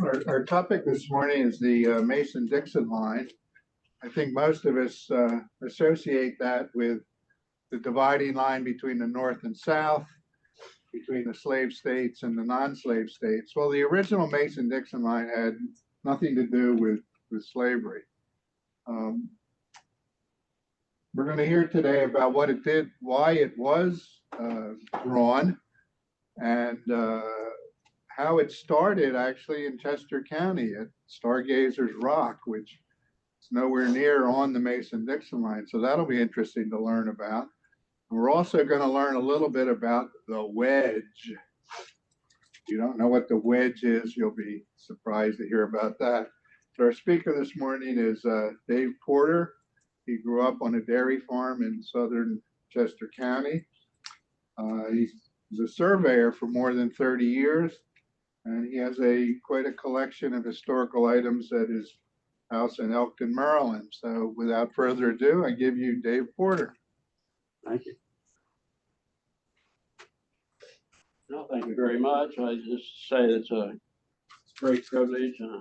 Our topic this morning is the Mason-Dixon line. I think most of us associate that with the dividing line between the North and South, between the slave states and the non-slave states. Well, the original Mason-Dixon line had nothing to do with slavery. We're going to hear today about what it did, why it was drawn, and how it started actually in Chester County at Stargazer's Rock, which is nowhere near on the Mason-Dixon line. So that'll be interesting to learn about. And we're also going to learn a little bit about the wedge. If you don't know what the wedge is, you'll be surprised to hear about that. So our speaker this morning is Dave Porter. He grew up on a dairy farm in southern Chester County. He was a surveyor for more than 30 years. And he has quite a collection of historical items at his house in Elkton, Maryland. So without further ado, I give you Dave Porter. Thank you. No, thank you very much. I just say it's a great privilege and a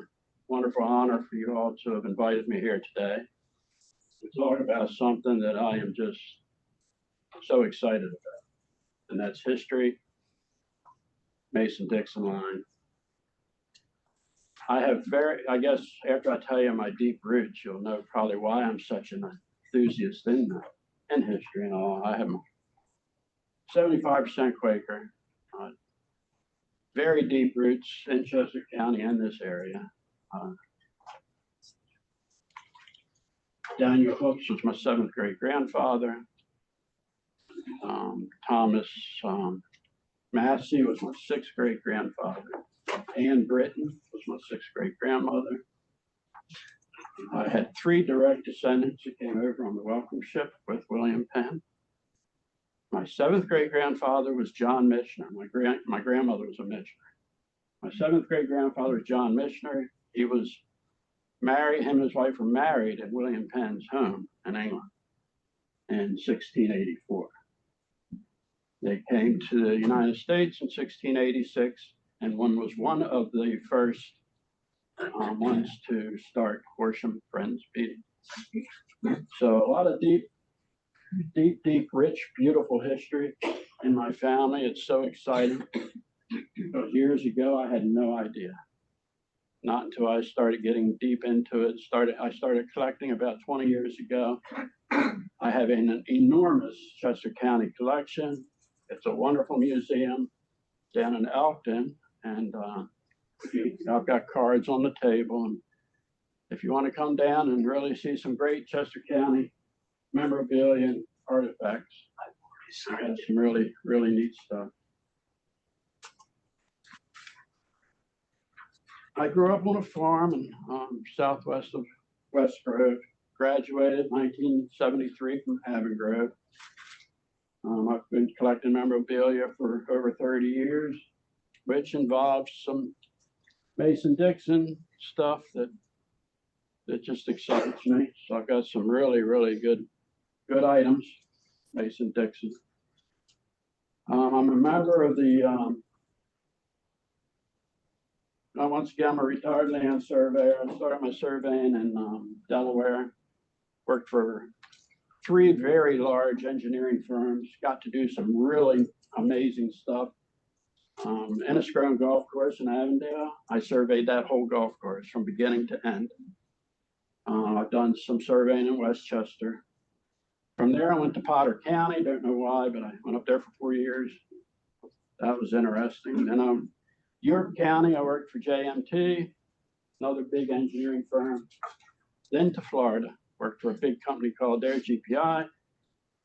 wonderful honor for you all to have invited me here today to talk about something that I am just so excited about, and that's history, Mason-Dixon line. I guess after I tell you my deep roots, you'll know probably why I'm such an enthusiast in history and all. I am 75% Quaker, very deep roots in Chester County and this area. Daniel Hooks was my 7th great grandfather. Thomas Massey was my 6th great grandfather. Ann Britton was my 6th great grandmother. I had 3 direct descendants who came over on the welcome ship with William Penn. My 7th great grandfather was John Michener. My grandmother was a Michener. My 7th great grandfather was John Michener. He was married, him and his wife were married at William Penn's home in England in 1684. They came to the United States in 1686. And one was one of the first ones to start Horsham Friends meeting. So a lot of deep, rich, beautiful history in my family. It's so exciting. Because years ago, I had no idea. Not until I started getting deep into it. I started collecting about 20 years ago. I have an enormous Chester County collection. It's a wonderful museum down in Elkton. And I've got cards on the table. And if you want to come down and really see some great Chester County memorabilia and artifacts, I got some really, really neat stuff. I grew up on a farm in southwest of West Grove. Graduated 1973 from Haven Grove. I've been collecting memorabilia for over 30 years. Which involves some Mason-Dixon stuff that just excites me. So I've got some really, really good items, Mason-Dixon. I'm a member of the, once again, I'm a retired land surveyor. I started my surveying in Delaware, worked for 3 very large engineering firms, got to do some really amazing stuff. Enniscrone Golf Course in Avondale. I surveyed that whole golf course from beginning to end. I've done some surveying in Westchester. From there, I went to Potter County. Don't know why, but I went up there for 4 years. That was interesting. Then York County, I worked for JMT, another big engineering firm. Then to Florida, worked for a big company called GPI.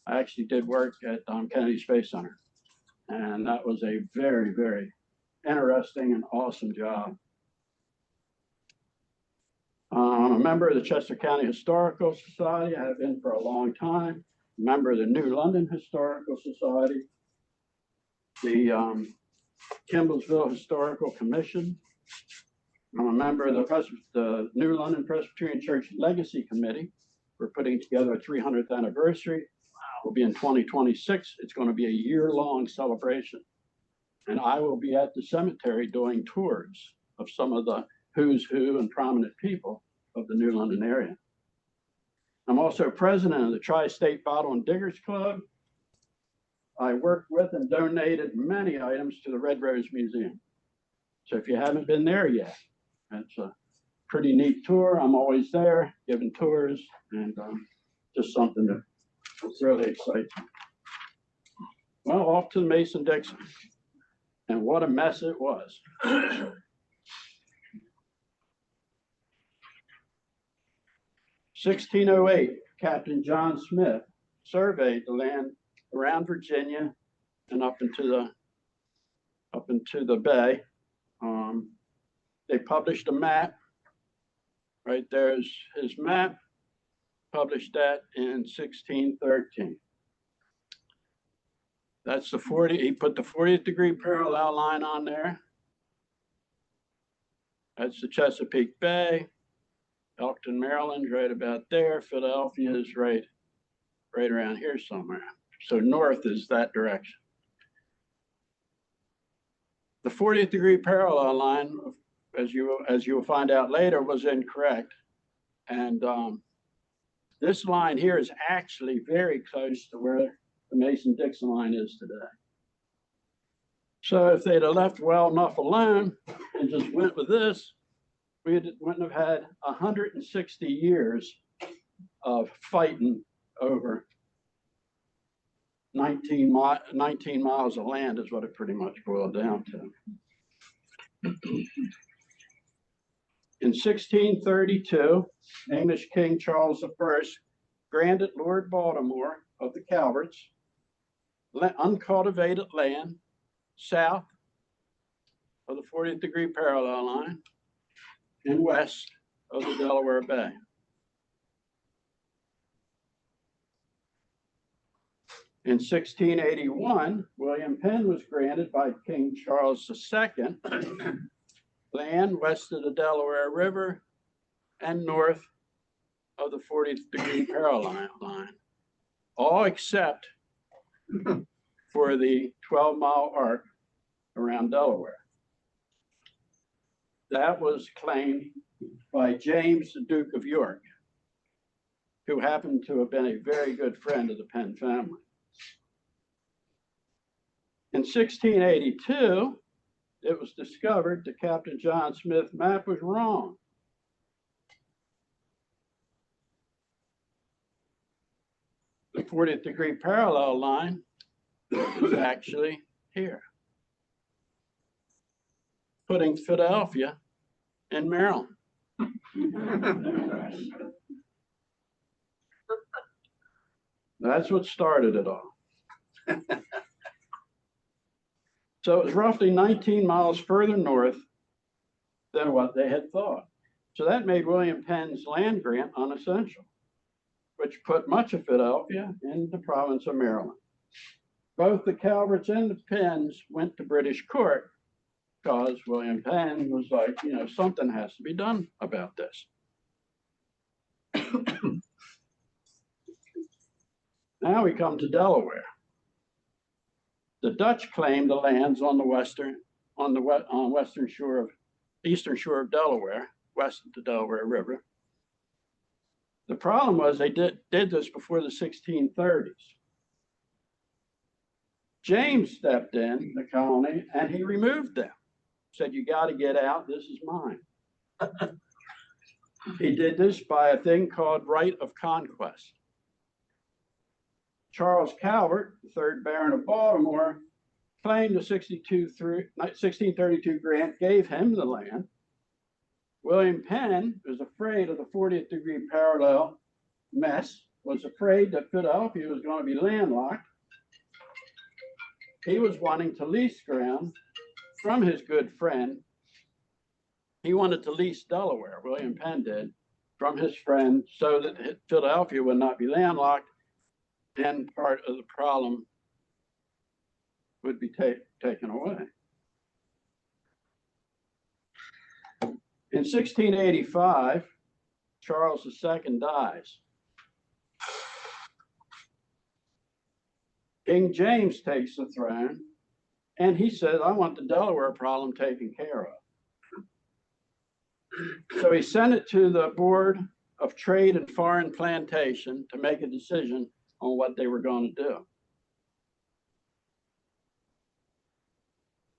I actually did work at Kennedy Space Center. And that was a very, very interesting and awesome job. I'm a member of the Chester County Historical Society. I have been for a long time. Member of the New London Historical Society. The Kimballsville Historical Commission. I'm a member of the New London Presbyterian Church Legacy Committee. We're putting together a 300th anniversary. Will be in 2026. It's going to be a year-long celebration. And I will be at the cemetery doing tours of some of the who's who and prominent people of the New London area. I'm also president of the Tri-State Bottle and Diggers Club. I worked with and donated many items to the Red Rose Museum. So if you haven't been there yet, it's a pretty neat tour. I'm always there giving tours, and just something that really excites me. Well, off to the Mason-Dixon. And what a mess it was. 1608, Captain John Smith surveyed the land around Virginia and up into the bay. They published a map. Right there's his map. Published that in 1613. That's the 40. He put the 40th degree parallel line on there. That's the Chesapeake Bay. Elkton, Maryland, right about there. Philadelphia is right around here somewhere. So north is that direction. The 40th degree parallel line, as you will find out later, was incorrect. And this line here is actually very close to where the Mason-Dixon line is today. So if they'd have left well enough alone and just went with this, we wouldn't have had 160 years of fighting over 19 miles of land is what it pretty much boiled down to. In 1632, English King Charles I granted Lord Baltimore of the Calverts uncultivated land south of the 40th degree parallel line and west of the Delaware Bay. In 1681, William Penn was granted by King Charles II land west of the Delaware River and north of the 40th degree parallel line, all except for the 12-mile arc around Delaware. That was claimed by James, the Duke of York, who happened to have been a very good friend of the Penn family. In 1682, it was discovered that Captain John Smith's map was wrong. The 40th degree parallel line is actually here, putting Philadelphia in Maryland. That's what started it all. So it was roughly 19 miles further north than what they had thought. So that made William Penn's land grant unessential, which put much of Philadelphia in the province of Maryland. Both the Calverts and the Penns went to British court because William Penn was like, you know, something has to be done about this. Now we come to Delaware. The Dutch claimed the lands on the eastern shore of Delaware, west of the Delaware River. The problem was they did this before the 1630s. James stepped in the colony and he removed them. Said, you got to get out, this is mine. He did this by a thing called right of conquest. Charles Calvert, the third Baron of Baltimore, claimed the 1632 grant gave him the land. William Penn was afraid of the 40th degree parallel mess, was afraid that Philadelphia was going to be landlocked. He was wanting to lease ground from his good friend. He wanted to lease Delaware, William Penn did, from his friend so that Philadelphia would not be landlocked and part of the problem would be taken away. In 1685, Charles II dies. King James takes the throne, and he says, I want the Delaware problem taken care of. So he sent it to the Board of Trade and Foreign Plantation to make a decision on what they were going to do.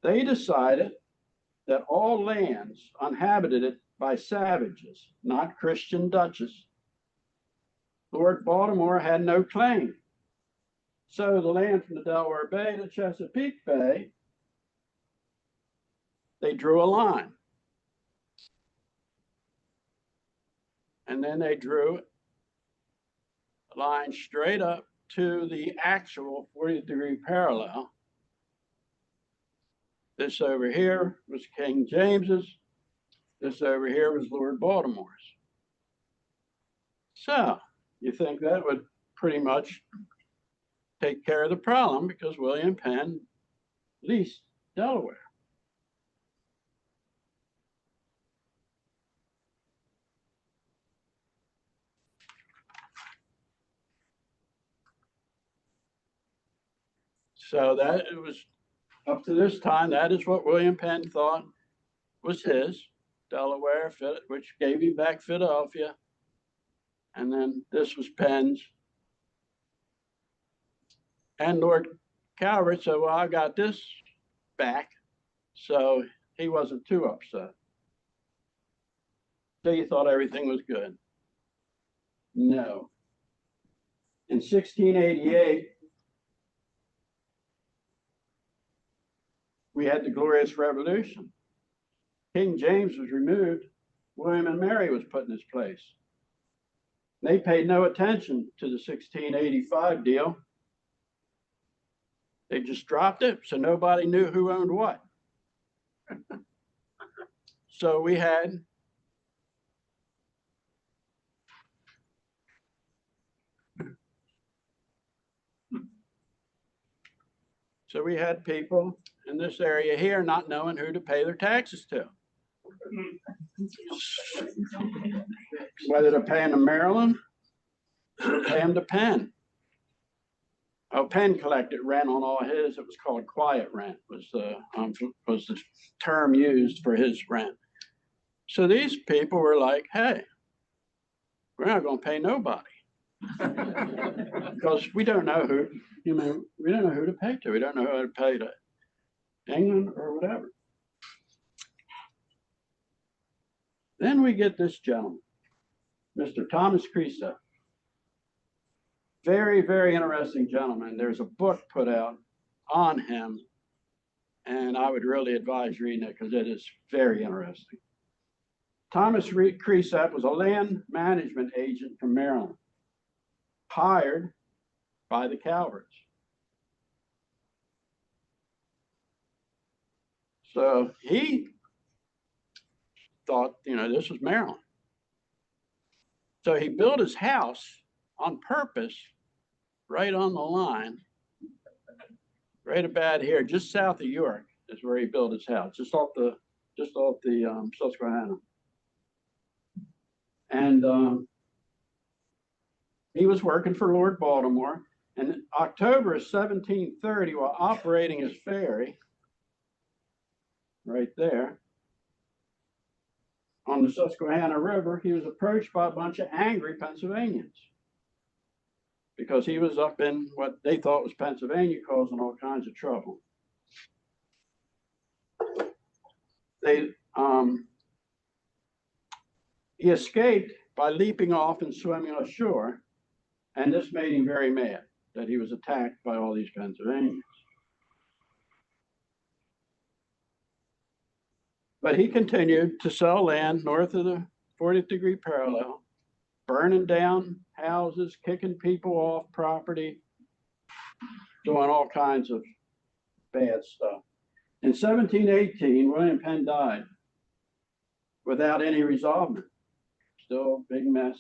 They decided that all lands uninhabited by savages, not Christian Dutches, Lord Baltimore had no claim. So the land from the Delaware Bay to Chesapeake Bay, they drew a line. And then they drew a line straight up to the actual 40-degree parallel. This over here was King James's. This over here was Lord Baltimore's. So you think that would pretty much take care of the problem because William Penn leased Delaware. So that it was up to this time, that is what William Penn thought was his, Delaware, which gave him back Philadelphia. And then this was Penn's. And Lord Calvert said, well, I got this back. So he wasn't too upset. So he thought everything was good. No. In 1688, we had the Glorious Revolution. King James was removed. William and Mary was put in his place. They paid no attention to the 1685 deal. They just dropped it, so nobody knew who owned what. So we had people in this area here not knowing who to pay their taxes to. Whether to pay them to Maryland or pay them to Penn. Oh, Penn collected rent on all his. It was called quiet rent was the term used for his rent. So these people were like, hey, we're not going to pay nobody. Because we don't know who, we don't know who to pay to. We don't know who to pay to England or whatever. Then we get this gentleman, Mr. Thomas Creasap. Very, very interesting gentleman. There's a book put out on him, and I would really advise reading it because it is very interesting. Thomas Creasap was a land management agent from Maryland, hired by the Calverts. So he thought, this was Maryland. So he built his house on purpose right on the line, right about here, just south of York is where he built his house, just off the Susquehanna. And he was working for Lord Baltimore. And in October of 1730, while operating his ferry, right there, on the Susquehanna River, he was approached by a bunch of angry Pennsylvanians because he was up in what they thought was Pennsylvania, causing all kinds of trouble. He escaped by leaping off and swimming ashore, and this made him very mad that he was attacked by all these Pennsylvanians. But he continued to sell land north of the 40th degree parallel, burning down houses, kicking people off property, doing all kinds of bad stuff. In 1718, William Penn died without any resolvement. Still a big mess.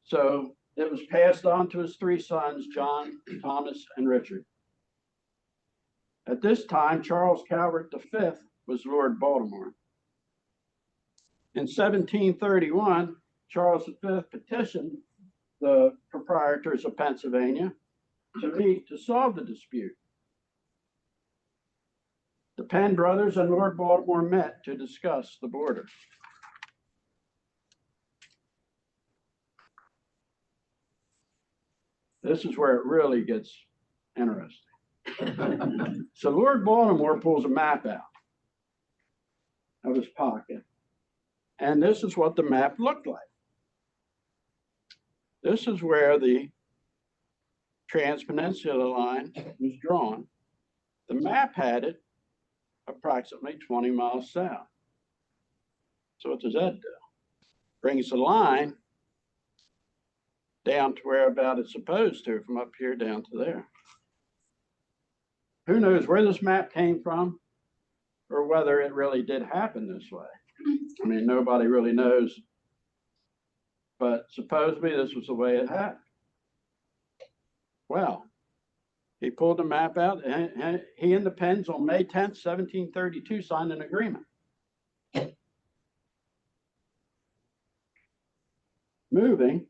So it was passed on to his three sons, John, Thomas, and Richard. At this time, Charles Calvert V was Lord Baltimore. In 1731, Charles V petitioned the proprietors of Pennsylvania to meet to solve the dispute. The Penn brothers and Lord Baltimore met to discuss the border. This is where it really gets interesting. So Lord Baltimore pulls a map out of his pocket, and this is what the map looked like. This is where the Trans-Peninsula line was drawn. The map had it approximately 20 miles south. So what does that do? Brings the line down to where about it's supposed to, from up here down to there. Who knows where this map came from or whether it really did happen this way? I mean, nobody really knows, but supposedly this was the way it happened. Well, he pulled the map out, and he and the Penns on May 10th, 1732 signed an agreement. Moving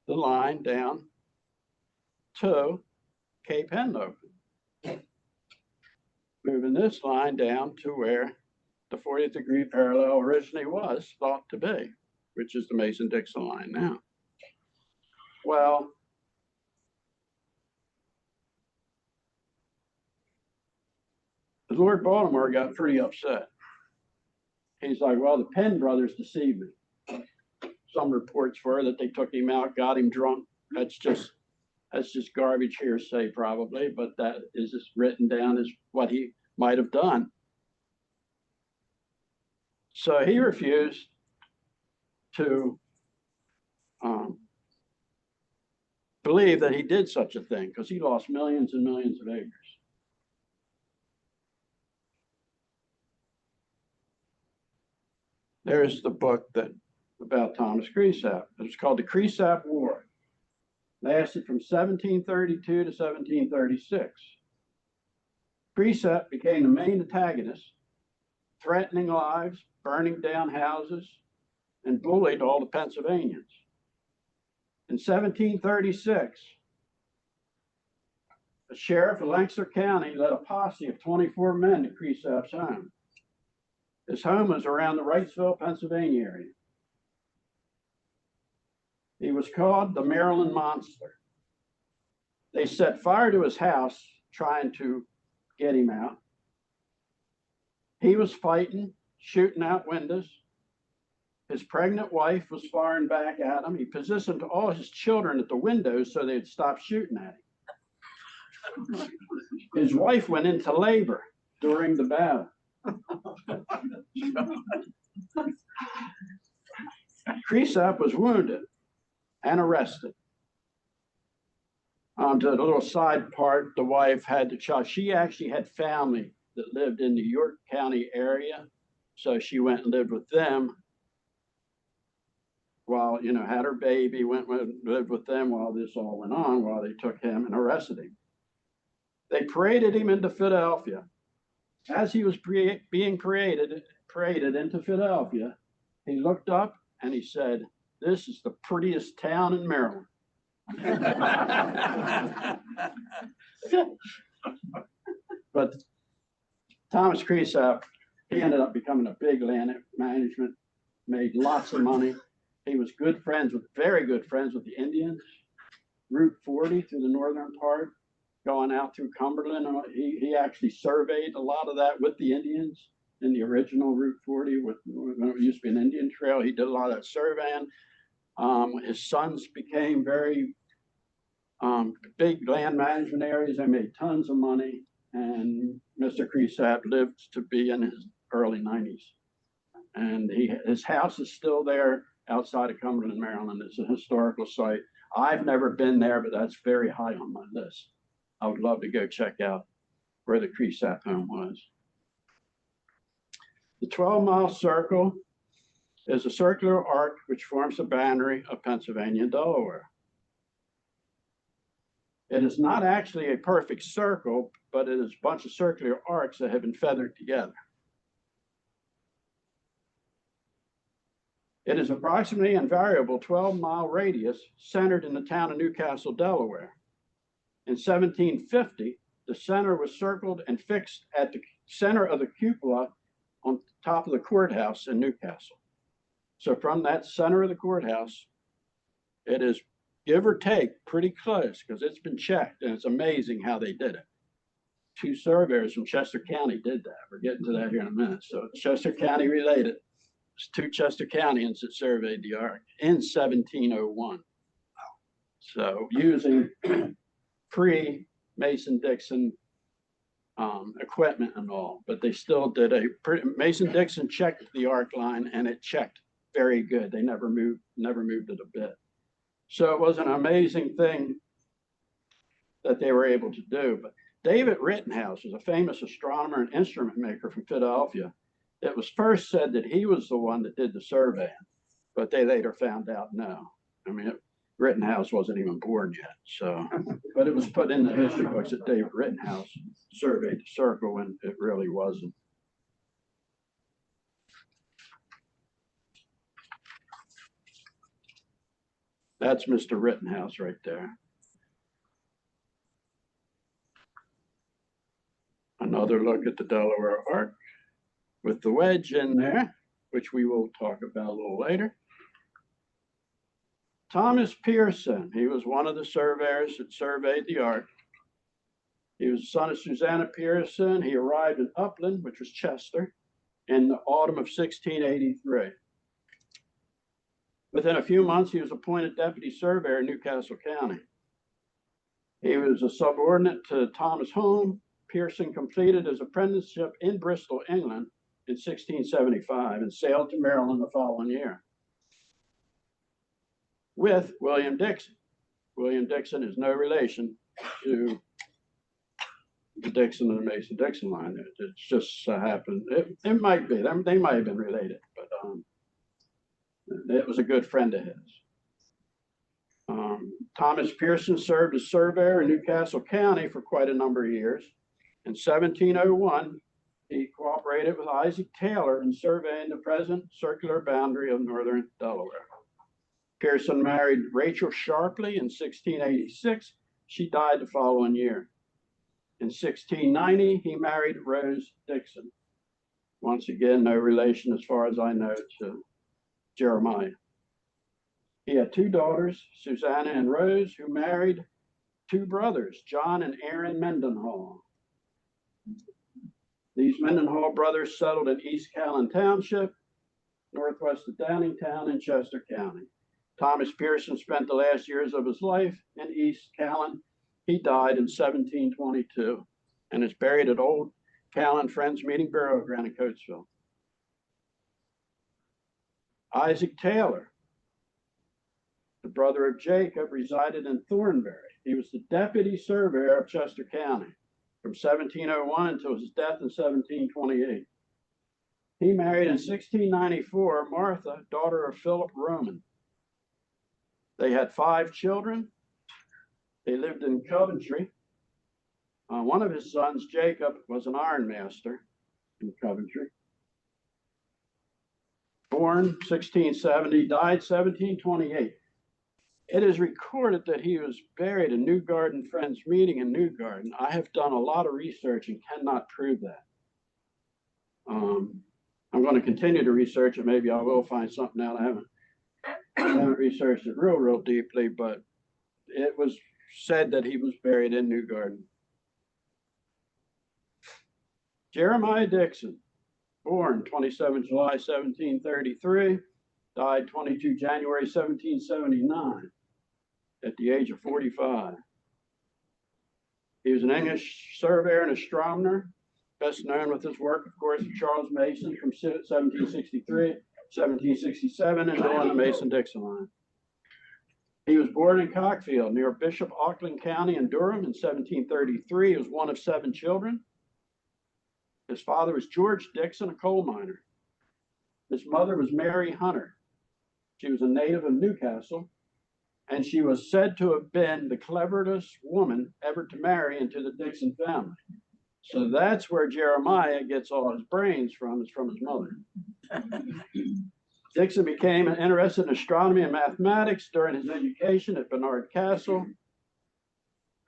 the line down to Cape Henlopen. Moving this line down to where the 40th degree parallel originally was thought to be, which is the Mason-Dixon line now. Well, Lord Baltimore got pretty upset. He's like, well, the Penn brothers deceived me. Some reports were that they took him out, got him drunk. That's just garbage hearsay probably, but that is just written down as what he might have done. So he refused to believe that he did such a thing because he lost millions and millions of acres. There's the book about Thomas Creasap. It was called the Creasap War. Lasted from 1732 to 1736. Creasap became the main antagonist, threatening lives, burning down houses, and bullied all the Pennsylvanians. In 1736, the sheriff of Lancaster County led a posse of 24 men to Creasap's home. His home was around the Wrightsville, Pennsylvania area. He was called the Maryland Monster. They set fire to his house, trying to get him out. He was fighting, shooting out windows. His pregnant wife was firing back at him. He positioned all his children at the windows so they'd stop shooting at him. His wife went into labor during the battle. Creasap was wounded and arrested. To the little side part, the wife had the child. She actually had family that lived in the York County area, so she went and lived with them while, had her baby, lived with them while this all went on, while they took him and arrested him. They paraded him into Philadelphia. As he was being paraded into Philadelphia, he looked up and he said, "This is the prettiest town in Maryland." But Thomas Creasap, he ended up becoming a big land management, made lots of money. He was very good friends with the Indians. Route 40 through the northern part, going out through Cumberland. He actually surveyed a lot of that with the Indians in the original Route 40, when it used to be an Indian trail. He did a lot of that surveying. His sons became very big land management areas. They made tons of money, and Mr. Creasap lived to be in his early 90s. And his house is still there outside of Cumberland, Maryland. It's a historical site. I've never been there, but that's very high on my list. I would love to go check out where the Creasap home was. The 12-mile circle is a circular arc which forms the boundary of Pennsylvania and Delaware. It is not actually a perfect circle, but it is a bunch of circular arcs that have been feathered together. It is approximately and variable 12-mile radius centered in the town of Newcastle, Delaware. In 1750, the center was circled and fixed at the center of the cupola on top of the courthouse in Newcastle. So from that center of the courthouse, it is, give or take, pretty close, because it's been checked, and it's amazing how they did it. 2 surveyors from Chester County did that. We're getting to that here in a minute. So Chester County related. It's 2 Chester Countyans that surveyed the Ark in 1701. So using pre-Mason-Dixon equipment and all, but they still did Mason-Dixon checked the arc line, and it checked very good. They never moved it a bit. So it was an amazing thing that they were able to do. But David Rittenhouse was a famous astronomer and instrument maker from Philadelphia. It was first said that he was the one that did the surveying, but they later found out no. I mean, Rittenhouse wasn't even born yet. So, but it was put in the history books that David Rittenhouse surveyed the circle when it really wasn't. That's Mr. Rittenhouse right there. Another look at the Delaware Ark with the wedge in there, which we will talk about a little later. Thomas Pearson, he was one of the surveyors that surveyed the Ark. He was the son of Susanna Pearson. He arrived in Upland, which was Chester, in the autumn of 1683. Within a few months, he was appointed deputy surveyor in Newcastle County. He was a subordinate to Thomas Home. Pearson completed his apprenticeship in Bristol, England in 1675 and sailed to Maryland the following year with William Dixon. William Dixon is no relation to the Dixon and the Mason-Dixon line. It just happened. It might be. They might have been related, but it was a good friend of his. Thomas Pearson served as surveyor in Newcastle County for quite a number of years. In 1701, he cooperated with Isaac Taylor in surveying the present circular boundary of northern Delaware. Pearson married Rachel Sharpley in 1686. She died the following year. In 1690, he married Rose Dixon. Once again, no relation as far as I know to Jeremiah. He had 2 daughters, Susanna and Rose, who married 2 brothers, John and Aaron Mendenhall. These Mendenhall brothers settled in East Callan Township, northwest of Downingtown in Chester County. Thomas Pearson spent the last years of his life in East Callan. He died in 1722 and is buried at Old Callan Friends Meeting Burial Ground in Coatesville. Isaac Taylor, the brother of Jacob, resided in Thornbury. He was the deputy surveyor of Chester County from 1701 until his death in 1728. He married in 1694 Martha, daughter of Philip Roman. They had 5 children. They lived in Coventry. One of his sons, Jacob, was an ironmaster in Coventry. Born 1670, died 1728. It is recorded that he was buried in New Garden Friends Meeting in New Garden. I have done a lot of research and cannot prove that. I'm going to continue to research it. Maybe I will find something out. I haven't researched it real deeply, but it was said that he was buried in New Garden. Jeremiah Dixon, born 27 July 1733, died 22 January 1779 at the age of 45. He was an English surveyor and astronomer, best known with his work, of course, of Charles Mason from 1763, 1767, and on the Mason-Dixon line. He was born in Cockfield, near Bishop Auckland County in Durham in 1733. He was one of 7 children. His father was George Dixon, a coal miner. His mother was Mary Hunter. She was a native of Newcastle, and she was said to have been the cleverest woman ever to marry into the Dixon family. So that's where Jeremiah gets all his brains from, is from his mother. Dixon became interested in astronomy and mathematics during his education at Barnard Castle.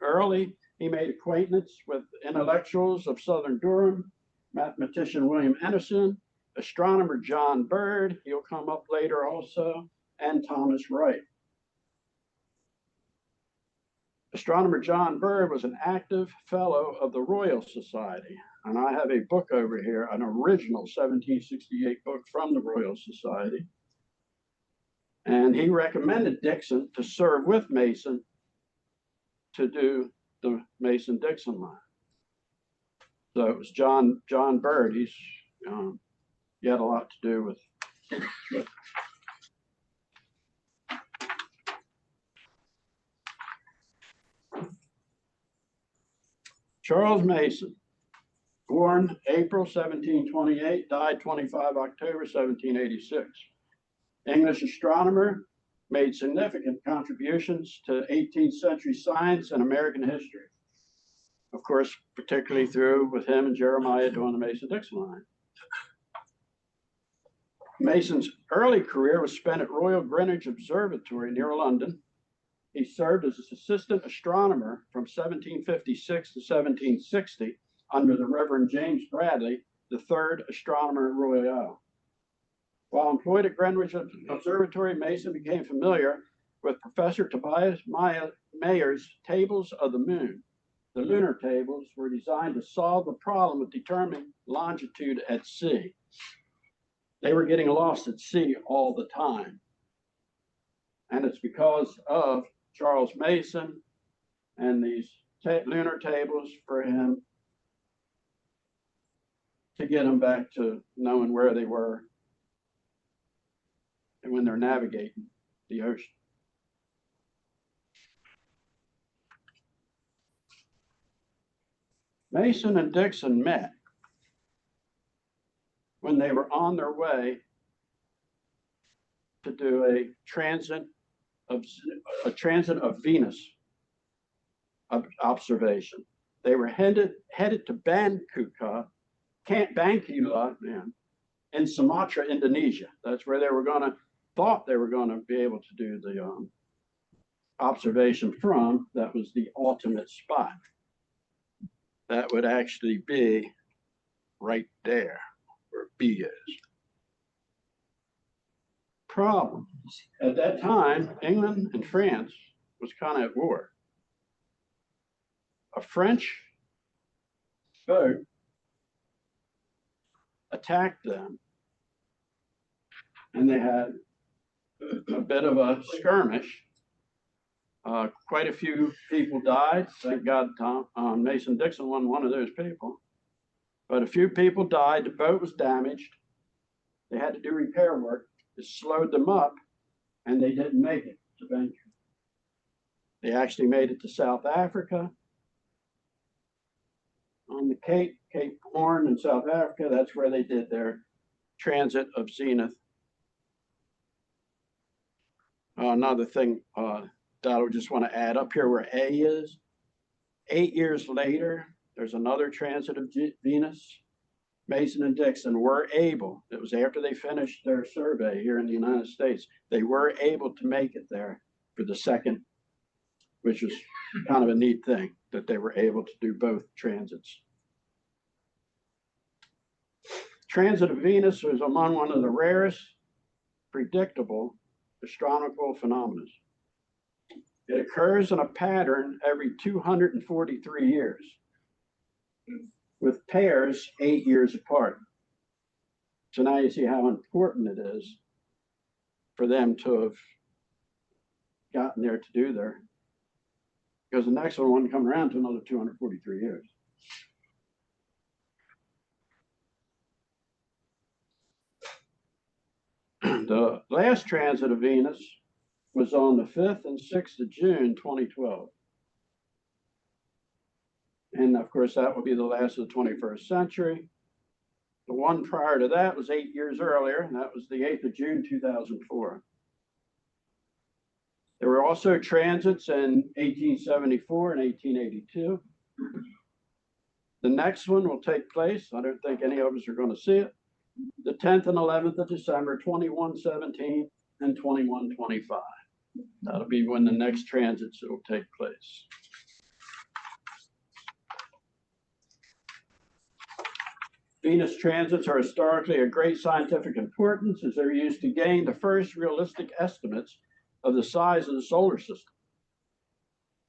Early, he made acquaintance with intellectuals of Southern Durham, mathematician William Anderson, astronomer John Bird, he'll come up later also, and Thomas Wright. Astronomer John Bird was an active fellow of the Royal Society, and I have a book over here, an original 1768 book from the Royal Society. And he recommended Dixon to serve with Mason to do the Mason-Dixon line. So it was John Bird. He had a lot to do with Charles Mason, born April 1728, died 25 October 1786. English astronomer, made significant contributions to 18th century science and American history. Of course, particularly through with him and Jeremiah doing the Mason-Dixon line. Mason's early career was spent at Royal Greenwich Observatory near London. He served as assistant astronomer from 1756 to 1760 under the Reverend James Bradley, the third Astronomer Royal. While employed at Greenwich Observatory, Mason became familiar with Professor Tobias Mayer's tables of the moon. The lunar tables were designed to solve the problem of determining longitude at sea. They were getting lost at sea all the time. And it's because of Charles Mason and these lunar tables for him to get them back to knowing where they were and when they're navigating the ocean. Mason and Dixon met when they were on their way to do a transit of Venus observation. They were headed to Bangkula, in Sumatra, Indonesia. That's where they were thought they were going to be able to do the observation from. That was the ultimate spot. That would actually be right there where B is. Problem. At that time, England and France was kind of at war. A French boat attacked them, and they had a bit of a skirmish. Quite a few people died. Thank God Mason-Dixon wasn't one of those people. But a few people died. The boat was damaged. They had to do repair work. It slowed them up, and they didn't make it to Bangkok. They actually made it to South Africa. On the Cape Horn in South Africa, that's where they did their transit of zenith. Another thing that I just want to add up here where A is, 8 years later, there's another transit of Venus. Mason and Dixon were able, it was after they finished their survey here in the United States, they were able to make it there for the second, which was kind of a neat thing that they were able to do both transits. Transit of Venus was among one of the rarest predictable astronomical phenomena. It occurs in a pattern every 243 years, with pairs 8 years apart. So now you see how important it is for them to have gotten there to do there, because the next one wouldn't come around to another 243 years. The last transit of Venus was on the 5th and 6th of June, 2012. And of course, that will be the last of the 21st century. The one prior to that was 8 years earlier, and that was the 8th of June, 2004. There were also transits in 1874 and 1882. The next one will take place, I don't think any of us are going to see it, the 10th and 11th of December, 2117 and 2125. That'll be when the next transits will take place. Venus transits are historically of great scientific importance as they're used to gain the first realistic estimates of the size of the solar system.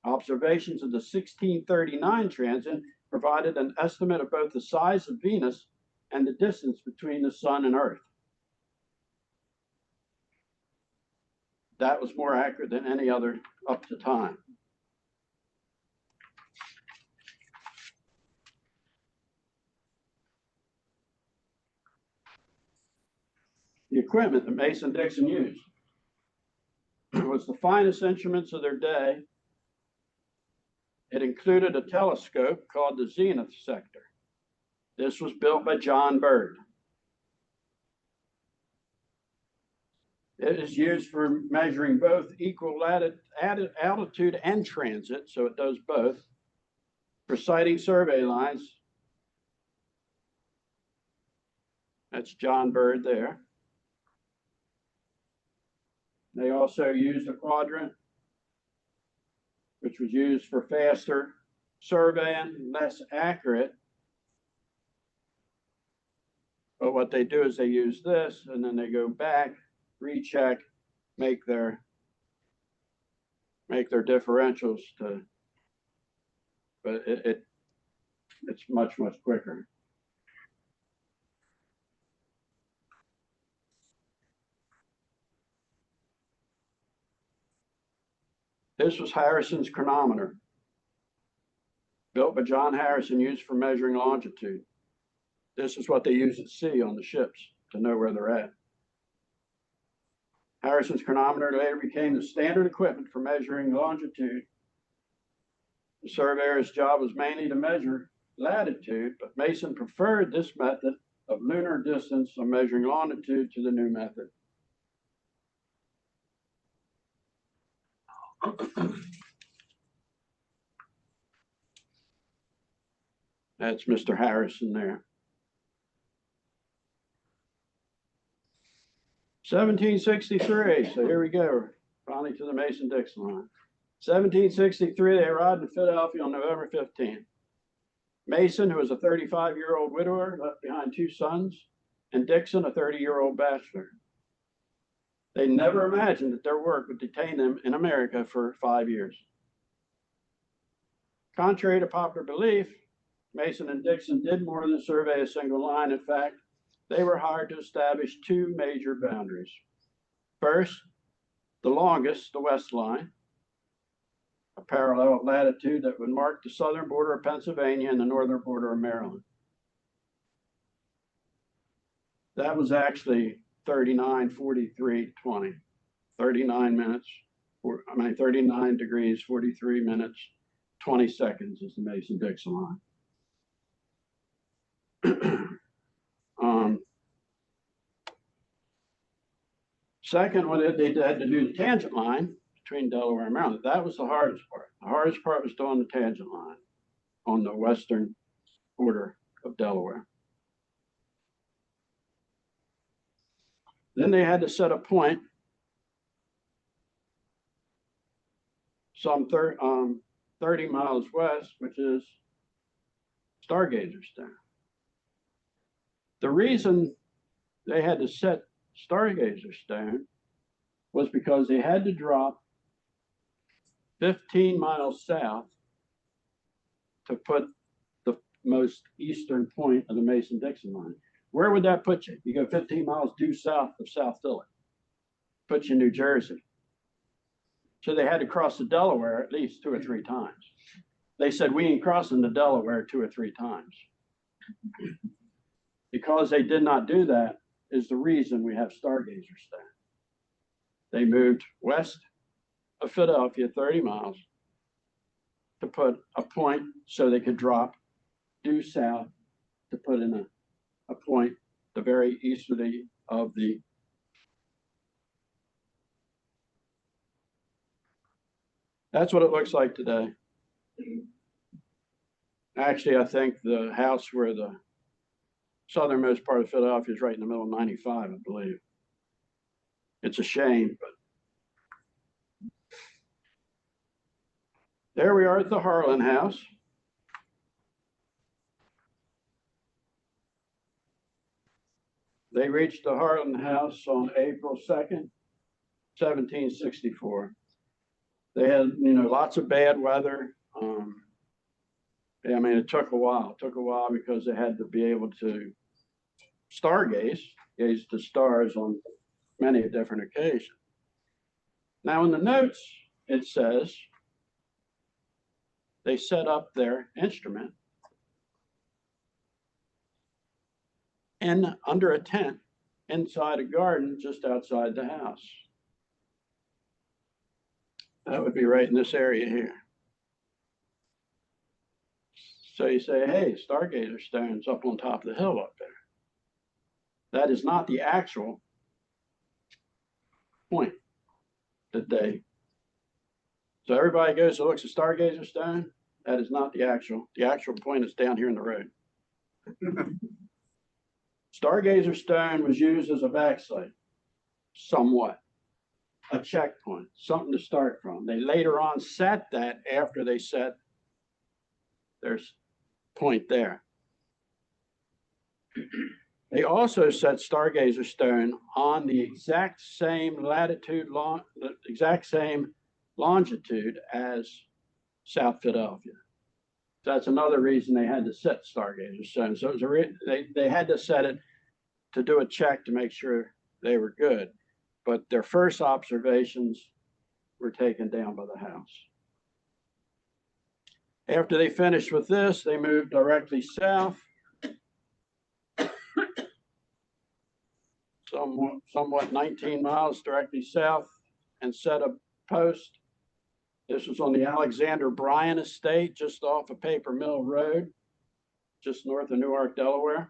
Observations of the 1639 transit provided an estimate of both the size of Venus and the distance between the Sun and Earth. That was more accurate than any other up to time. The equipment that Mason-Dixon used was the finest instruments of their day. It included a telescope called the zenith sector. This was built by John Bird. It is used for measuring both equal altitude and transit, so it does both. For sighting survey lines, that's John Bird there. They also used a quadrant, which was used for faster surveying, less accurate. But what they do is they use this, and then they go back, recheck, make their differentials to, but it's much quicker. This was Harrison's chronometer, built by John Harrison, used for measuring longitude. This is what they use at sea on the ships to know where they're at. Harrison's chronometer later became the standard equipment for measuring longitude. The surveyor's job was mainly to measure latitude, but Mason preferred this method of lunar distance on measuring longitude to the new method. That's Mr. Harrison there. 1763, so here we go, finally to the Mason-Dixon line. 1763, they arrived in Philadelphia on November 15th. Mason, who was a 35-year-old widower, left behind 2 sons, and Dixon, a 30-year-old bachelor. They never imagined that their work would detain them in America for 5 years. Contrary to popular belief, Mason and Dixon did more than survey a single line. In fact, they were hired to establish 2 major boundaries. First, the longest, the west line, a parallel latitude that would mark the southern border of Pennsylvania and the northern border of Maryland. That was actually 39:43:20, 39 minutes, 39 degrees, 43 minutes, 20 seconds is the Mason-Dixon line. Second, what they had to do the tangent line between Delaware and Maryland. That was the hardest part. The hardest part was doing the tangent line on the western border of Delaware. Then they had to set a point some 30 miles west, which is Stargazer's Stone. The reason they had to set Stargazer Stone was because they had to drop 15 miles south to put the most eastern point of the Mason-Dixon line. Where would that put you? You go 15 miles due south of South Philly, put you in New Jersey. So they had to cross the Delaware at least 2 or 3 times. They said, we ain't crossing the Delaware 2 or 3 times. Because they did not do that is the reason we have Stargazer Stone. They moved west of Philadelphia 30 miles to put a point so they could drop due south to put in a point the very easterly of the That's what it looks like today. Actually, I think the house where the southernmost part of Philadelphia is right in the middle of 95, I believe. It's a shame, but there we are at the Harlan House. They reached the Harlan house on April 2nd, 1764. They had, lots of bad weather. I mean, it took a while. It took a while because they had to be able to gaze the stars on many different occasions. Now, in the notes, it says they set up their instrument under a tent inside a garden just outside the house. That would be right in this area here. So you say, hey, Stargazer Stone's up on top of the hill up there. That is not the actual point that they. So everybody goes and looks at Stargazer Stone. That is not the actual. The actual point is down here in the road. Stargazer Stone was used as a backsite, somewhat, a checkpoint, something to start from. They later on set that after they set their point there. They also set Stargazer Stone on the exact same latitude, the exact same longitude as South Philadelphia. So that's another reason they had to set Stargazer Stone. So it was they had to set it to do a check to make sure they were good. But their first observations were taken down by the house. After they finished with this, they moved directly south, somewhat 19 miles directly south, and set a post. This was on the Alexander Bryan estate, just off of Paper Mill Road, just north of Newark, Delaware.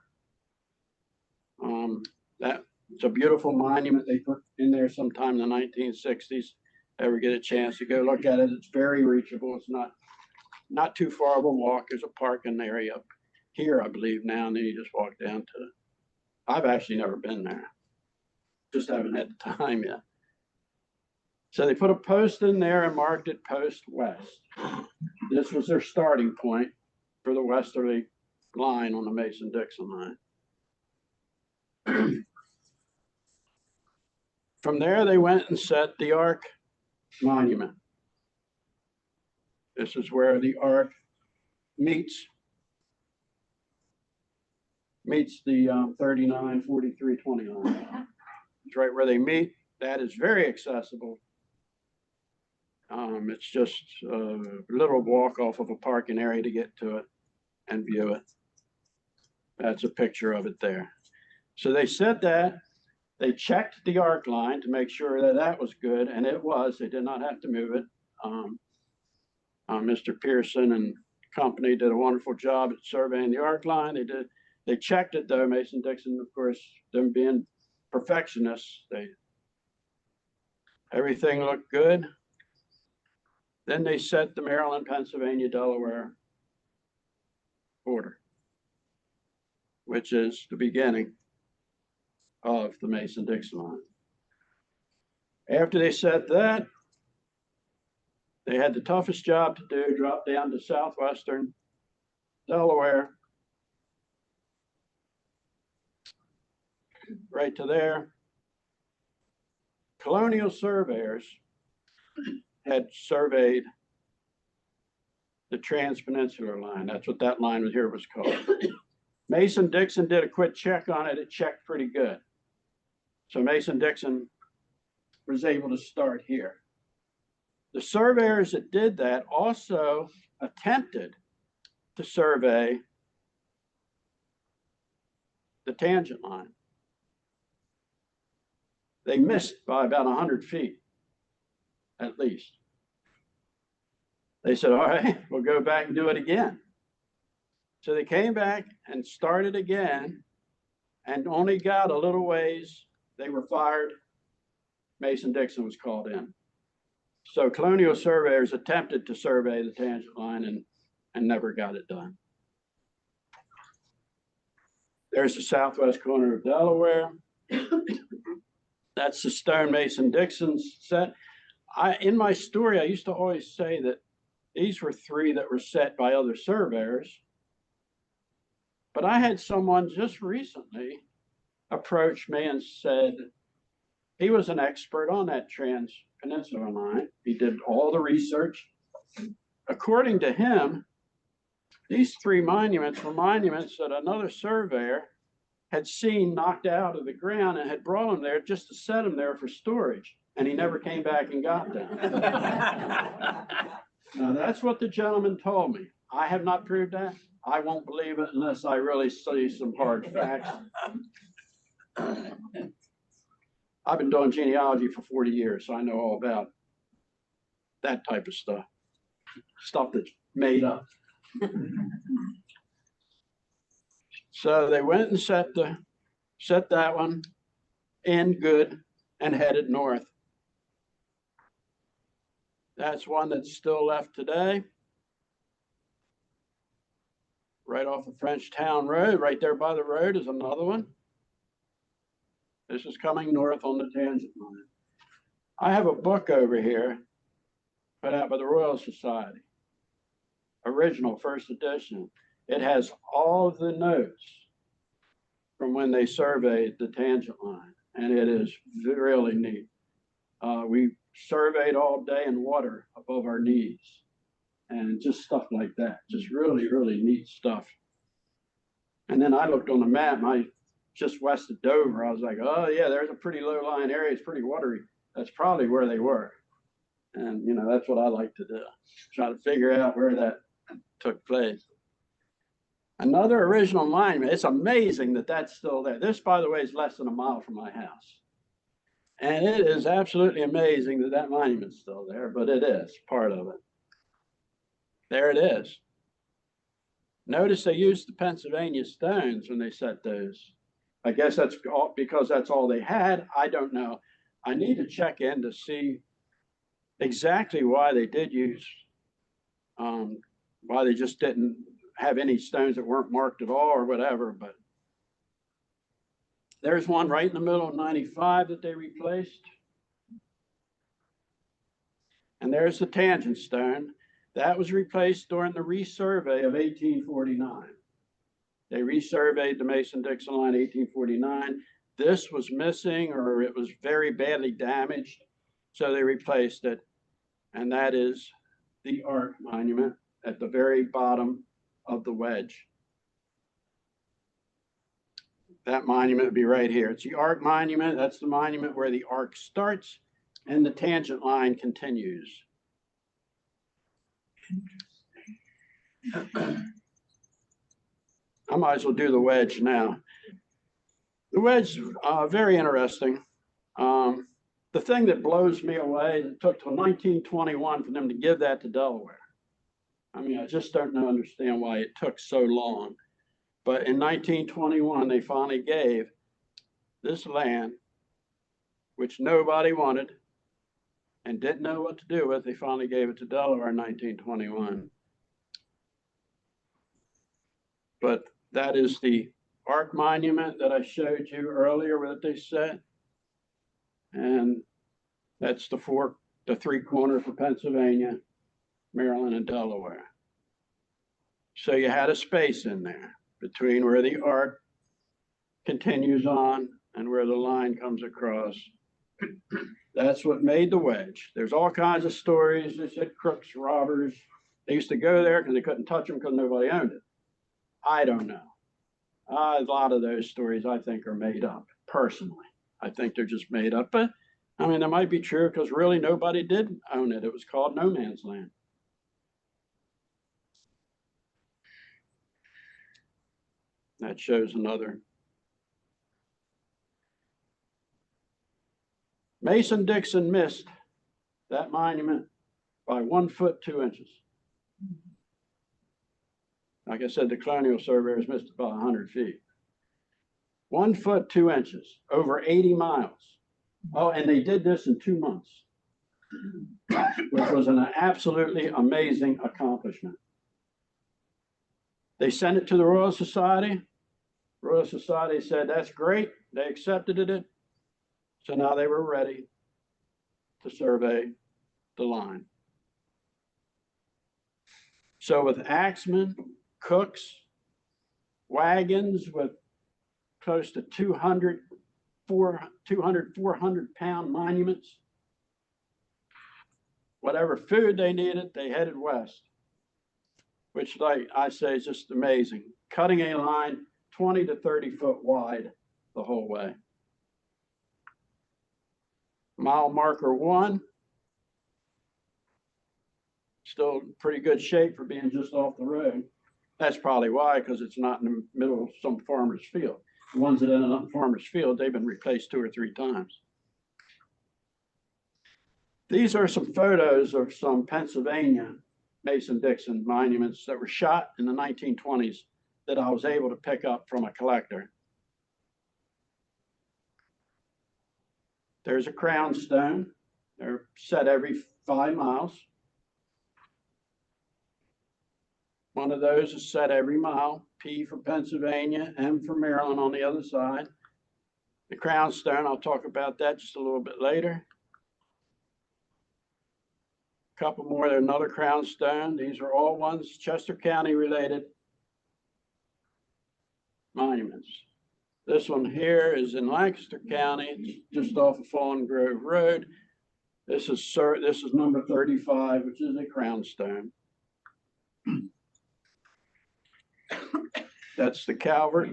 It's a beautiful monument they put in there sometime in the 1960s. Ever get a chance to go look at it? It's very reachable. It's not too far of a walk. There's a parking area up here, I believe now, and then you just walk down to. I've actually never been there. Just haven't had the time yet. So they put a post in there and marked it post west. This was their starting point for the westerly line on the Mason-Dixon line. From there, they went and set the Ark Monument. This is where the Ark meets the 39, 43, 29. It's right where they meet. That is very accessible. It's just a little walk off of a parking area to get to it and view it. That's a picture of it there. So they said that. They checked the arc line to make sure that that was good, and it was. They did not have to move it. Mr. Pearson and company did a wonderful job at surveying the arc line. They checked it though. Mason-Dixon, of course, them being perfectionists, everything looked good. Then they set the Maryland, Pennsylvania, Delaware border, which is the beginning of the Mason-Dixon line. After they set that, they had the toughest job to do, drop down to southwestern Delaware, right to there. Colonial surveyors had surveyed the Transpeninsular line. That's what that line here was called. Mason-Dixon did a quick check on it. It checked pretty good. So Mason-Dixon was able to start here. The surveyors that did that also attempted to survey the tangent line. They missed by about 100 feet, at least. They said, all right, we'll go back and do it again. So they came back and started again and only got a little ways. They were fired. Mason-Dixon was called in. So colonial surveyors attempted to survey the tangent line and never got it done. There's the southwest corner of Delaware. That's the stone Mason-Dixon set. In my story, I used to always say that these were three that were set by other surveyors. But I had someone just recently, approached me and said he was an expert on that trans-peninsula line. He did all the research. According to him, these three monuments were monuments that another surveyor had seen knocked out of the ground and had brought them there just to set them there for storage. And he never came back and got them. Now, that's what the gentleman told me. I have not proved that. I won't believe it unless I really see some hard facts. I've been doing genealogy for 40 years, so I know all about that type of stuff. Stuff that's made up. So they went and set that one in good and headed north. That's one that's still left today. Right off of Frenchtown Road, right there by the road is another one. This is coming north on the tangent line. I have a book over here put out by the Royal Society. Original, first edition. It has all of the notes from when they surveyed the tangent line, and it is really neat. We surveyed all day in water above our knees, and just stuff like that. Just really, really neat stuff. And then I looked on the map, just west of Dover. I was like, oh yeah, there's a pretty low-lying area. It's pretty watery. That's probably where they were. And you know, that's what I like to do. Try to figure out where that took place. Another original monument. It's amazing that that's still there. This, by the way, is less than a mile from my house. And it is absolutely amazing that that monument's still there, but it is part of it. There it is. Notice they used the Pennsylvania stones when they set those. I guess that's all because that's all they had. I don't know. I need to check in to see exactly why they did use, why they just didn't have any stones that weren't marked at all or whatever. But there's one right in the middle of 95 that they replaced. And there's the tangent stone. That was replaced during the resurvey of 1849. They resurveyed the Mason-Dixon line 1849. This was missing, or it was very badly damaged, so they replaced it. And that is the Ark Monument at the very bottom of the wedge. That monument would be right here. It's the Ark Monument. That's the monument where the arc starts and the tangent line continues. I might as well do the wedge now. The wedge, very interesting. The thing that blows me away, it took till 1921 for them to give that to Delaware. I mean, I just don't understand why it took so long. But in 1921, they finally gave this land, which nobody wanted and didn't know what to do with. They finally gave it to Delaware in 1921. But that is the Ark Monument that I showed you earlier that they set. And that's the three corners of Pennsylvania, Maryland, and Delaware. So you had a space in there between where the arc continues on and where the line comes across. That's what made the wedge. There's all kinds of stories. They said crooks, robbers. They used to go there because they couldn't touch them because nobody owned it. I don't know. A lot of those stories I think are made up, personally. I think they're just made up. But I mean, that might be true because really nobody did own it. It was called no man's land. That shows another. Mason-Dixon missed that monument by 1 foot 2 inches. Like I said, the colonial surveyors missed it by 100 feet. 1 foot 2 inches, over 80 miles. Oh, and they did this in 2 months, which was an absolutely amazing accomplishment. They sent it to the Royal Society. Royal Society said, that's great. They accepted it. So now they were ready to survey the line. So with axemen, cooks, wagons with close to 400-pound monuments. Whatever food they needed, they headed west, which, like I say, is just amazing. Cutting a line 20 to 30 foot wide the whole way. Mile marker 1, still pretty good shape for being just off the road. That's probably why, because it's not in the middle of some farmer's field. The ones that ended up in farmer's field, they've been replaced 2 or 3 times. These are some photos of some Pennsylvania Mason-Dixon monuments that were shot in the 1920s that I was able to pick up from a collector. There's a crown stone. They're set every 5 miles. One of those is set every mile. P for Pennsylvania, M for Maryland on the other side. The crown stone, I'll talk about that just a little bit later. A couple more, there's another crown stone. These are all ones Chester County related monuments. This one here is in Lancaster County. It's just off of Fallen Grove Road. This is number 35, which is a crown stone. That's the Calvert.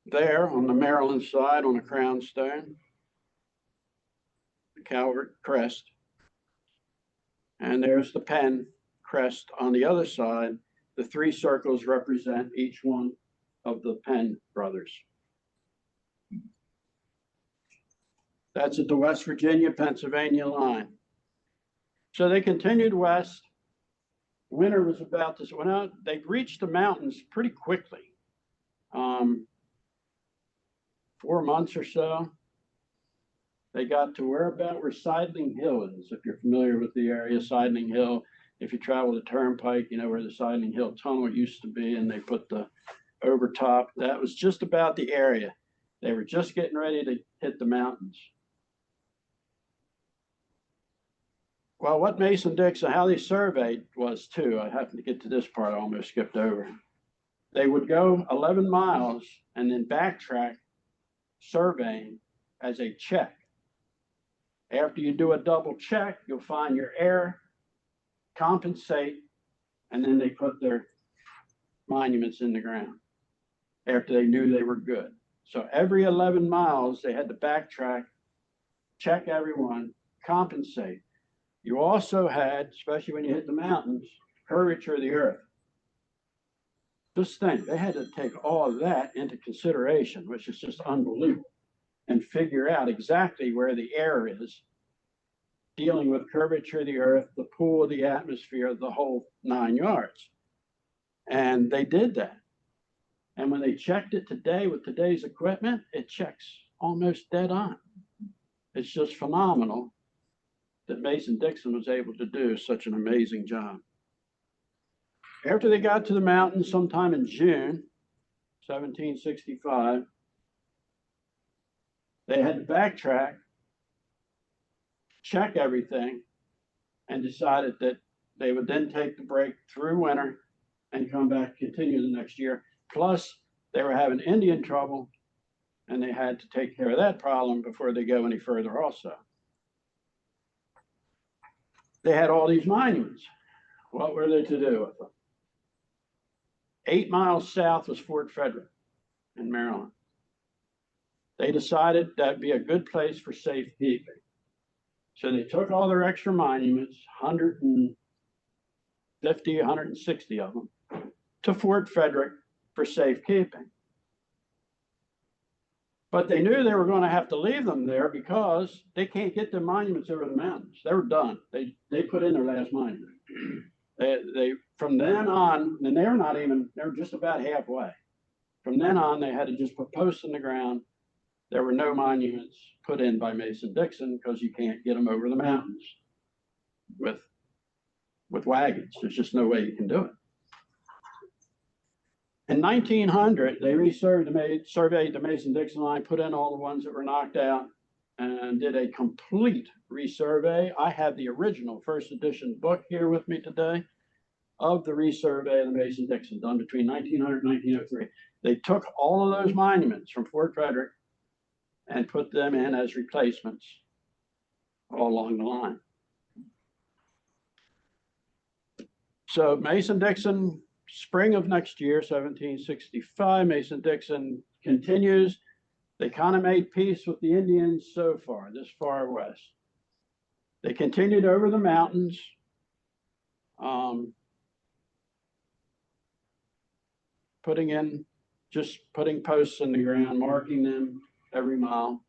There on the Maryland side on the crown stone. The Calvert crest. And there's the Penn crest on the other side. The 3 circles represent each one of the Penn brothers. That's at the West Virginia-Pennsylvania line. So they continued west. Winter was about to, well, they reached the mountains pretty quickly. 4 months or so. They got to where Sidling Hill is, if you're familiar with the area. Sidling Hill, if you travel the turnpike, you know where the Sidling Hill Tunnel used to be, and they put the overtop. That was just about the area. They were just getting ready to hit the mountains. Well, what Mason-Dixon, how they surveyed was too, I happened to get to this part, I almost skipped over. They would go 11 miles and then backtrack surveying as a check. After you do a double check, you'll find your error, compensate, and then they put their monuments in the ground after they knew they were good. So every 11 miles, they had to backtrack, check everyone, compensate. You also had, especially when you hit the mountains, curvature of the earth. Just think, they had to take all of that into consideration, which is just unbelievable, and figure out exactly where the error is, dealing with curvature of the earth, the pool, the atmosphere, the whole 9 yards. And they did that. And when they checked it today with today's equipment, it checks almost dead on. It's just phenomenal that Mason-Dixon was able to do such an amazing job. After they got to the mountains sometime in June 1765, they had to backtrack, check everything, and decided that they would then take the break through winter and come back, continue the next year. Plus, they were having Indian trouble, and they had to take care of that problem before they go any further also. They had all these monuments. What were they to do with them? 8 miles south was Fort Frederick in Maryland. They decided that'd be a good place for safekeeping. So they took all their extra monuments, 150, 160 of them, to Fort Frederick for safekeeping. But they knew they were going to have to leave them there because they can't get their monuments over the mountains. They were done. They put in their last monument. They from then on, and they were just about halfway. From then on, they had to just put posts in the ground. There were no monuments put in by Mason-Dixon because you can't get them over the mountains with wagons. There's just no way you can do it. In 1900, they surveyed the Mason-Dixon line, put in all the ones that were knocked out, and did a complete resurvey. I have the original first edition book here with me today. of the resurvey of the Mason-Dixon done between 1900 and 1903. They took all of those monuments from Fort Frederick and put them in as replacements all along the line. So Mason-Dixon, spring of next year, 1765, Mason-Dixon continues. They kind of made peace with the Indians so far, this far west. They continued over the mountains. Putting posts in the ground, marking them every mile.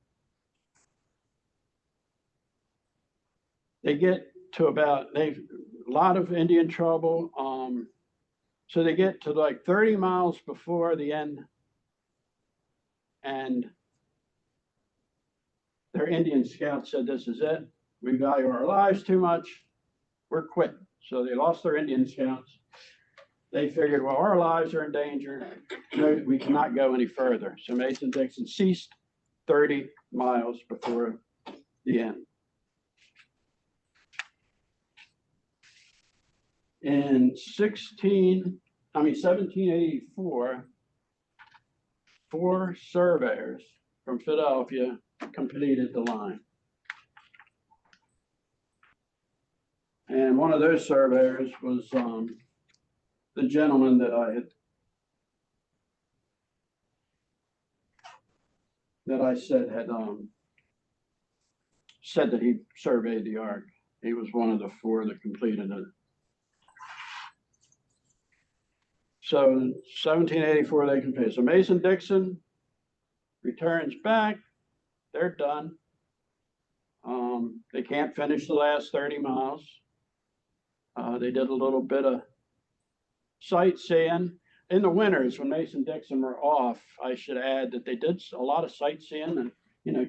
They get to a lot of Indian trouble. So they get to like 30 miles before the end, and their Indian scouts said, "This is it. We value our lives too much. We're quitting." So they lost their Indian scouts. They figured, well, our lives are in danger. No, we cannot go any further. So Mason-Dixon ceased 30 miles before the end. In 1784, 4 surveyors from Philadelphia completed the line. And one of those surveyors was the gentleman that I said that he surveyed the ark. He was one of the 4 that completed it. So in 1784, they completed. So Mason-Dixon returns back. They're done. They can't finish the last 30 miles. They did a little bit of sightseeing. In the winters, when Mason-Dixon were off, I should add that they did a lot of sightseeing and,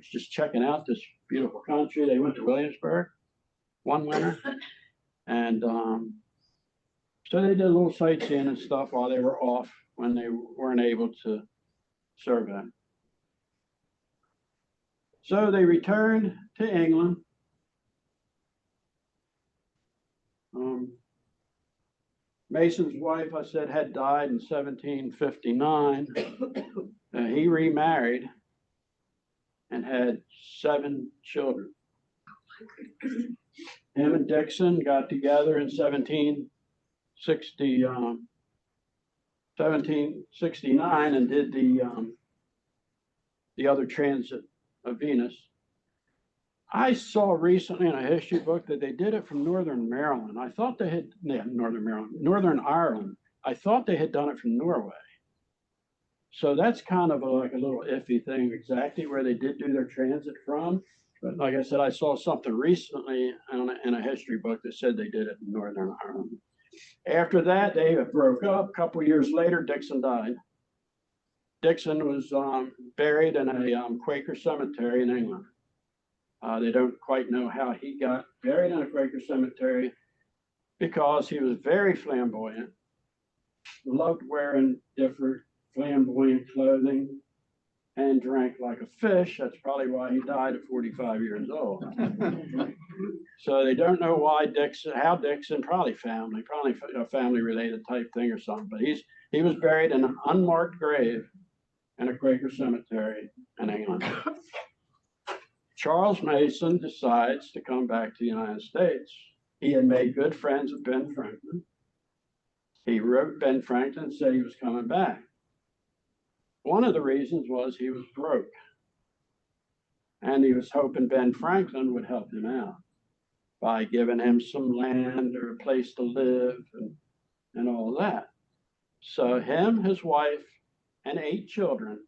just checking out this beautiful country. They went to Williamsburg one winter. And so they did a little sightseeing and stuff while they were off when they weren't able to survey. So they returned to England. Mason's wife, I said, had died in 1759. He remarried and had 7 children. Him and Dixon got together in 1769 and did the other transit of Venus. I saw recently in a history book that they did it from Northern Maryland. I thought they had, Northern Ireland. I thought they had done it from Norway. So that's kind of like a little iffy thing exactly where they did do their transit from. But like I said, I saw something recently in a history book that said they did it in Northern Ireland. After that, they broke up. A couple of years later, Dixon died. Dixon was buried in a Quaker cemetery in England. They don't quite know how he got buried in a Quaker cemetery because he was very flamboyant, loved wearing different flamboyant clothing, and drank like a fish. That's probably why he died at 45 years old. So they don't know why how Dixon, probably a family-related type thing or something. But he was buried in an unmarked grave in a Quaker cemetery in England. Charles Mason decides to come back to the United States. He had made good friends with Ben Franklin. He wrote Ben Franklin and said he was coming back. One of the reasons was he was broke. And he was hoping Ben Franklin would help him out by giving him some land or a place to live and all that. So him, his wife, and 8 children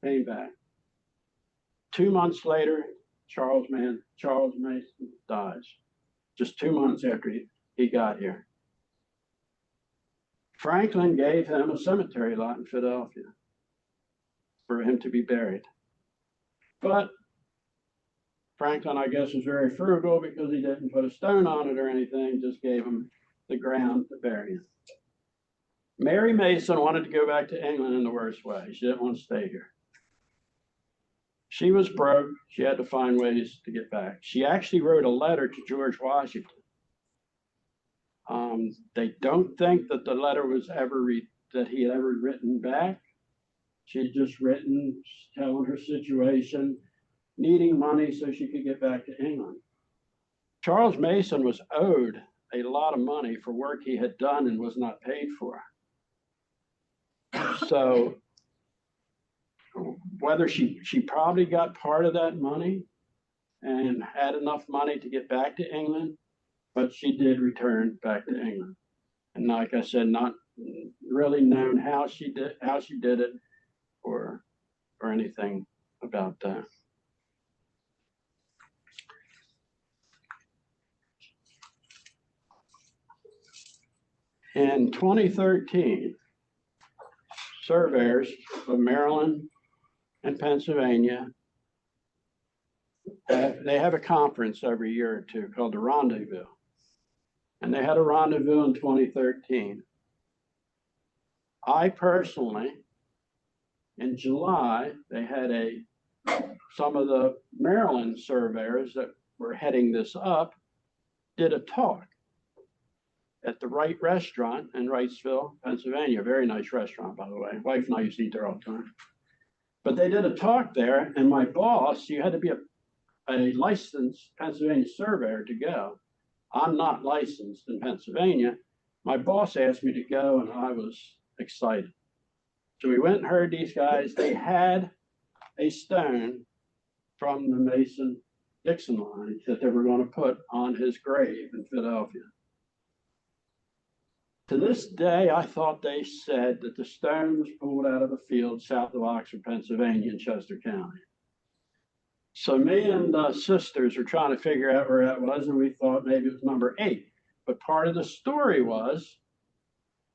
came back. 2 months later, Charles Mason dies. Just 2 months after he got here. Franklin gave him a cemetery lot in Philadelphia for him to be buried. But Franklin, I guess, was very frugal because he didn't put a stone on it or anything, just gave him the ground to bury him. Mary Mason wanted to go back to England in the worst way. She didn't want to stay here. She was broke. She had to find ways to get back. She actually wrote a letter to George Washington. They don't think that the letter was ever that he had ever written back. She had just written telling her situation, needing money so she could get back to England. Charles Mason was owed a lot of money for work he had done and was not paid for. So whether she probably got part of that money and had enough money to get back to England, but she did return back to England. And like I said, not really known how she did it or anything about that. In 2013, surveyors of Maryland and Pennsylvania, they have a conference every year or two called the Rendezvous. And they had a rendezvous in 2013. I personally, in July, they had some of the Maryland surveyors that were heading this up did a talk at the Wright Restaurant in Wrightsville, Pennsylvania. Very nice restaurant, by the way. Wife and I used to eat there all the time. But they did a talk there, and my boss, you had to be a licensed Pennsylvania surveyor to go. I'm not licensed in Pennsylvania. My boss asked me to go, and I was excited. So we went and heard these guys. They had a stone from the Mason Dixon line that they were going to put on his grave in Philadelphia. To this day, I thought they said that the stone was pulled out of a field south of Oxford, Pennsylvania in Chester County. So me and sisters were trying to figure out where that was, and we thought maybe it was number 8. But part of the story was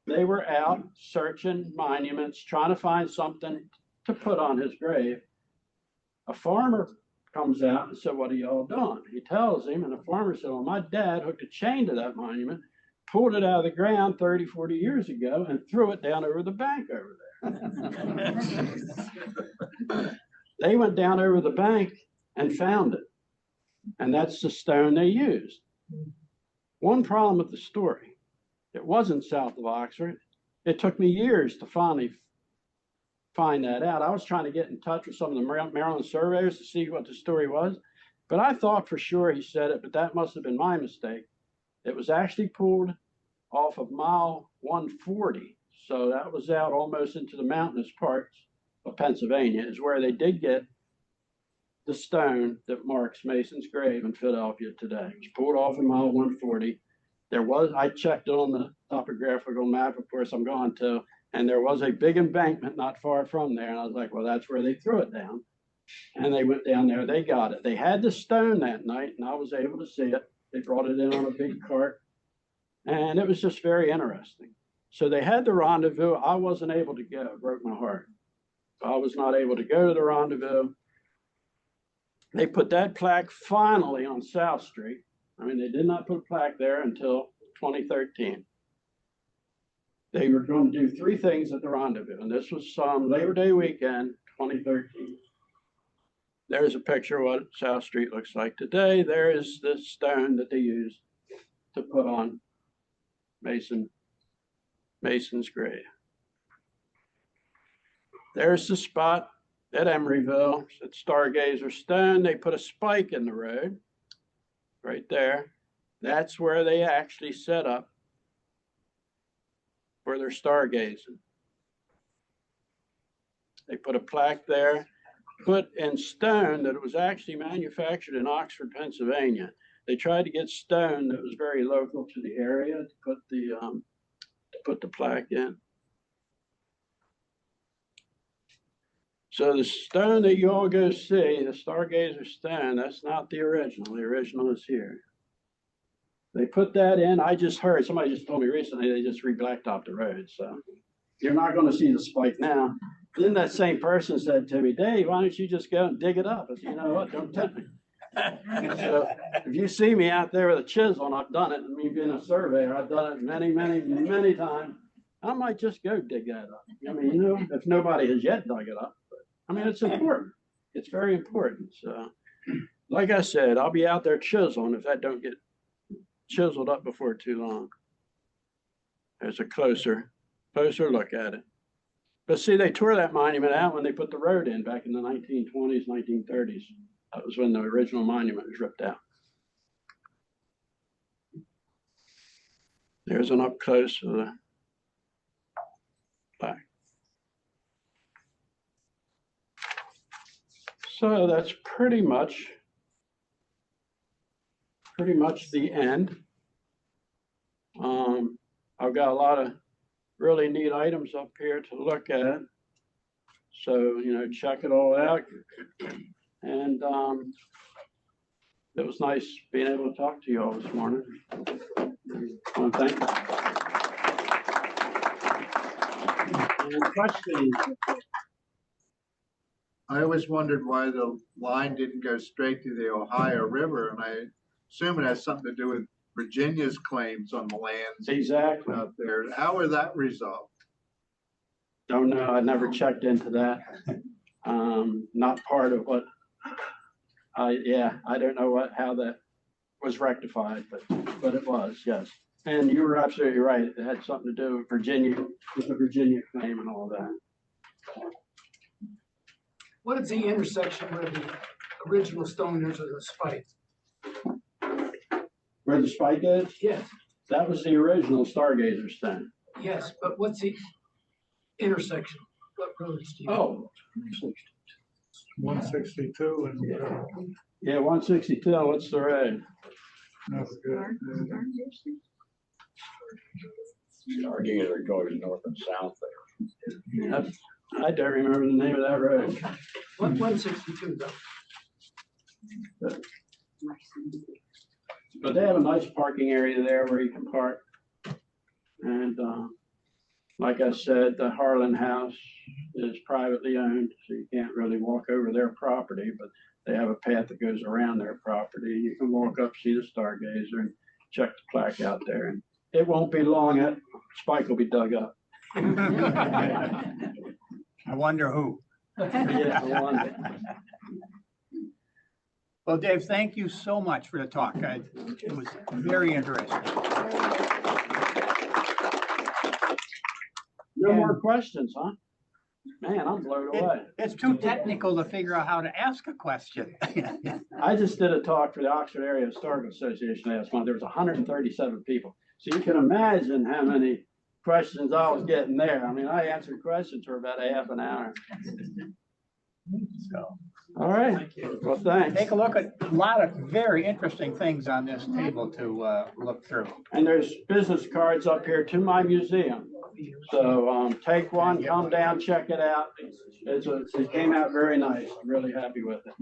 they were out searching monuments, trying to find something to put on his grave. A farmer comes out and said, "What are y'all doing?" He tells him, and the farmer said, "Well, my dad hooked a chain to that monument, pulled it out of the ground 30, 40 years ago, and threw it down over the bank over there." They went down over the bank and found it. And that's the stone they used. One problem with the story, it wasn't south of Oxford. It took me years to finally find that out. I was trying to get in touch with some of the Maryland surveyors to see what the story was. But I thought for sure he said it, but that must have been my mistake. It was actually pulled off of mile 140. So that was out almost into the mountainous parts of Pennsylvania, is where they did get the stone that marks Mason's grave in Philadelphia today. It was pulled off in mile 140. I checked it on the topographical map, of course I'm going to, and there was a big embankment not far from there. And I was like, well, that's where they threw it down. And they went down there, they got it. They had the stone that night, and I was able to see it. They brought it in on a big cart, and it was just very interesting. So they had the rendezvous. I wasn't able to go. It broke my heart. I was not able to go to the rendezvous. They put that plaque finally on South Street. I mean, they did not put a plaque there until 2013. They were going to do 3 things at the rendezvous, and this was Labor Day weekend, 2013. There's a picture of what South Street looks like today. There is this stone that they used to put on Mason's grave. There's the spot at Emeryville, at Stargazer Stone. They put a spike in the road right there. That's where they actually set up for their stargazing. They put a plaque there, put in stone that it was actually manufactured in Oxford, Pennsylvania. They tried to get stone that was very local to the area to put the plaque in. So the stone that you all go see, the Stargazer stone, that's not the original. The original is here. They put that in. I just heard, somebody just told me recently, they just re-blacktopped the road. So you're not going to see the spike now. Then that same person said to me, "Dave, why don't you just go and dig it up?" I said, "You know what, don't tempt me." So if you see me out there with a chisel, and I've done it, me being a surveyor, I've done it many, many, many times, I might just go dig that up. I mean, you know, if nobody has yet dug it up. But, I mean, it's important. It's very important. So, like I said, I'll be out there chiseling if that don't get chiseled up before too long. There's a closer look at it. But see, they tore that monument out when they put the road in back in the 1920s, 1930s. That was when the original monument was ripped out. There's an up close of the plaque. So that's pretty much the end. I've got a lot of really neat items up here to look at. So, you know, check it all out. And it was nice being able to talk to you all this morning. Well, thank you. Any questions? I always wondered why the line didn't go straight to the Ohio River, and I assume it has something to do with Virginia's claims on the lands Exactly. out there. How are that resolved? Don't know. I never checked into that. Not part of what. I don't know how that was rectified, but it was, yes. And you were absolutely right. It had something to do with the Virginia claim and all that. What is the intersection where the original stoners are the spike? Where the spike is? Yes, That was the original Stargazer stand. yes, but what's the intersection? What roads do you? Oh. 162 and Yeah, 162. What's the road? that's good. Stargazer goes north and south there. I don't remember the name of that road. What 162 though? But they have a nice parking area there where you can park. And like I said, the Harlan House is privately owned, so you can't really walk over their property, but they have a path that goes around their property. You can walk up, see the Stargazer, and check the plaque out there. And it won't be long, that spike will be dug up. I wonder who. Yeah, I wonder. Well, Dave, thank you so much for the talk. It was very interesting. No more questions, huh? Man, I'm blown away. It's too technical to figure out how to ask a question. I just did a talk for the Oxford Area Historical Association last month. There was 137 people. So you can imagine how many questions I was getting there. I mean, I answered questions for about a half an hour. So, All right. Well, thanks. take a look at a lot of very interesting things on this table to look through. And there's business cards up here to my museum. So take one, come down, check it out. It came out very nice. I'm really happy with it.